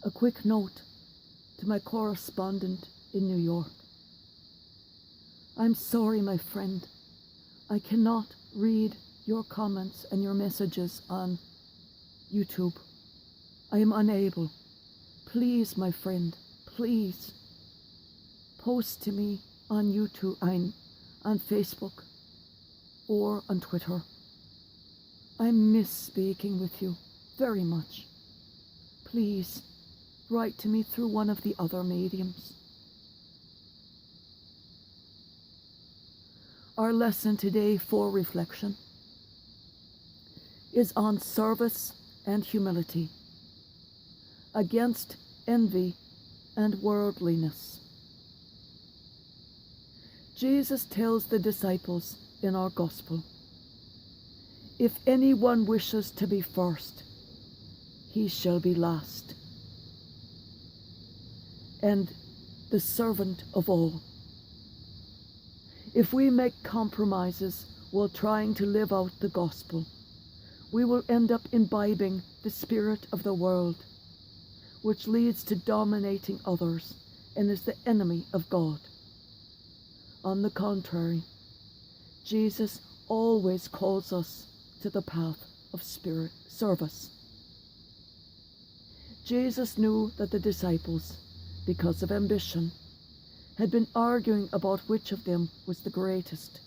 A quick note to my correspondent in New York. I'm sorry, my friend. I cannot read your comments and your messages on YouTube. I am unable. Please, my friend, please post to me on YouTube, on Facebook, or on Twitter. I miss speaking with you very much. Please write to me through one of the other mediums. Our lesson today for reflection is on service and humility, against envy and worldliness. Jesus tells the disciples in our gospel, if anyone wishes to be first, he shall be last, and the servant of all. If we make compromises while trying to live out the gospel, we will end up imbibing the spirit of the world, which leads to dominating others and is the enemy of God. On the contrary, Jesus always calls us to the path of spirit service. Jesus knew that the disciples, because of ambition, had been arguing about which of them was the greatest.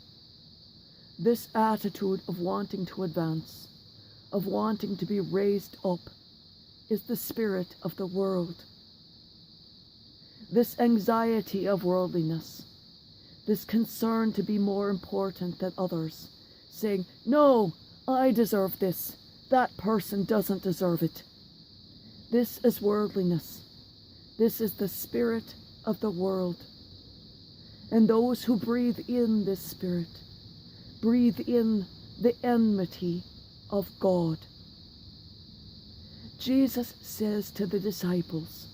This attitude of wanting to advance, of wanting to be raised up, is the spirit of the world. This anxiety of worldliness, this concern to be more important than others, saying, no, I deserve this, that person doesn't deserve it. This is worldliness. This is the spirit of the world. And those who breathe in this spirit, breathe in the enmity of God. Jesus says to the disciples,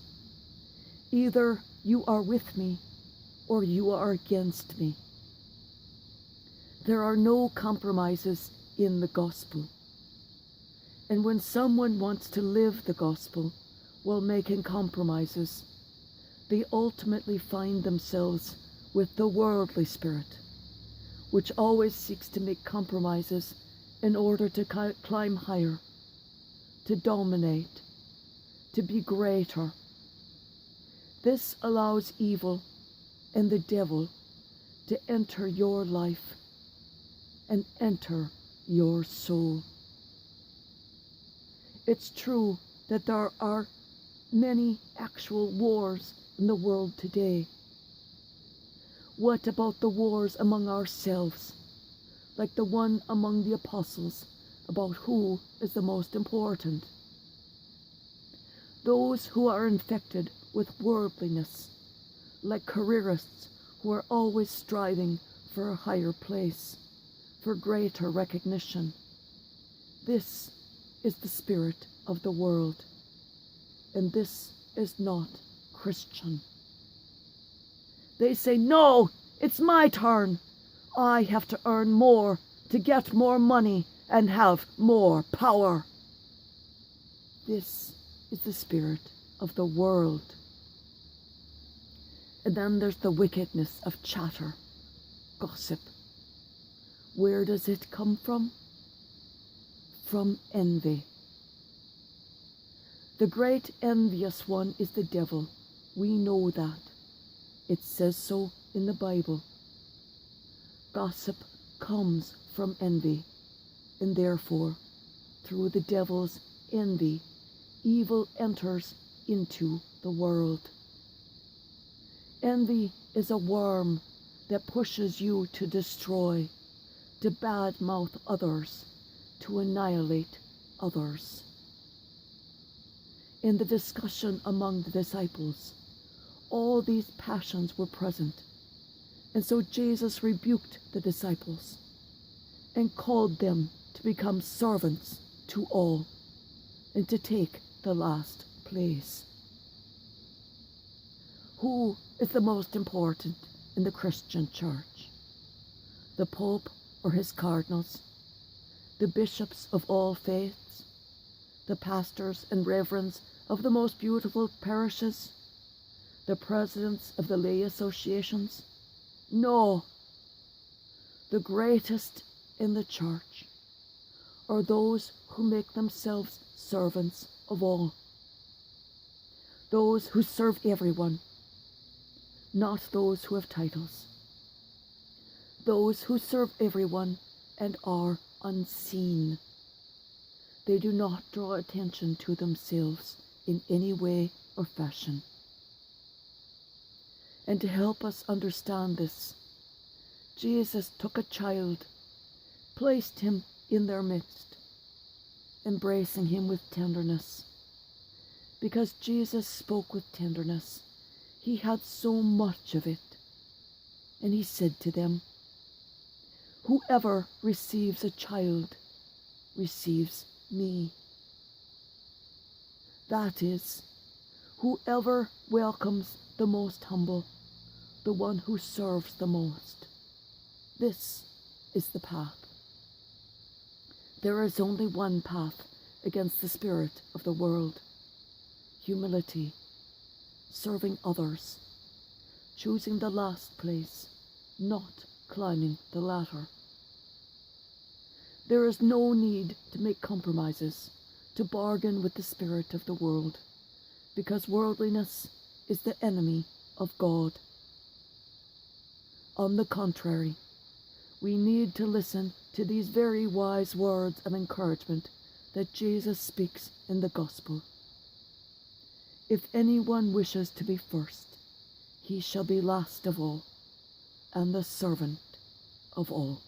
either you are with me or you are against me. There are no compromises in the gospel. And when someone wants to live the gospel while making compromises, they ultimately find themselves with the worldly spirit, which always seeks to make compromises in order to climb higher, to dominate, to be greater. This allows evil and the devil to enter your life and enter your soul. It's true that there are many actual wars in the world today. What about the wars among ourselves, like the one among the apostles about who is the most important? Those who are infected with worldliness, like careerists who are always striving for a higher place, for greater recognition. This is the spirit of the world, and this is not Christian. They say, no, it's my turn. I have to earn more to get more money and have more power. This is the spirit of the world. And then there's the wickedness of chatter, gossip. Where does it come from? From envy. The great envious one is the devil. We know that. It says so in the Bible. Gossip comes from envy, and therefore, through the devil's envy, evil enters into the world. Envy is a worm that pushes you to destroy, to badmouth others, to annihilate others. In the discussion among the disciples, all these passions were present, and so Jesus rebuked the disciples and called them to become servants to all and to take the last place. Who is the most important in the Christian church? The Pope or his cardinals? The bishops of all faiths? the pastors and reverends of the most beautiful parishes, the presidents of the lay associations. No, the greatest in the church are those who make themselves servants of all, those who serve everyone, not those who have titles, those who serve everyone and are unseen. They do not draw attention to themselves in any way or fashion. And to help us understand this, Jesus took a child, placed him in their midst, embracing him with tenderness. Because Jesus spoke with tenderness, he had so much of it. And he said to them, "Whoever receives a child receives me." That is, whoever welcomes the most humble, the one who serves the most. This is the path. There is only one path against the spirit of the world: humility, serving others, choosing the last place, not climbing the ladder. There is no need to make compromises, to bargain with the spirit of the world, because worldliness is the enemy of God. On the contrary, we need to listen to these very wise words of encouragement that Jesus speaks in the Gospel. If anyone wishes to be first, he shall be last of all, and the servant of all.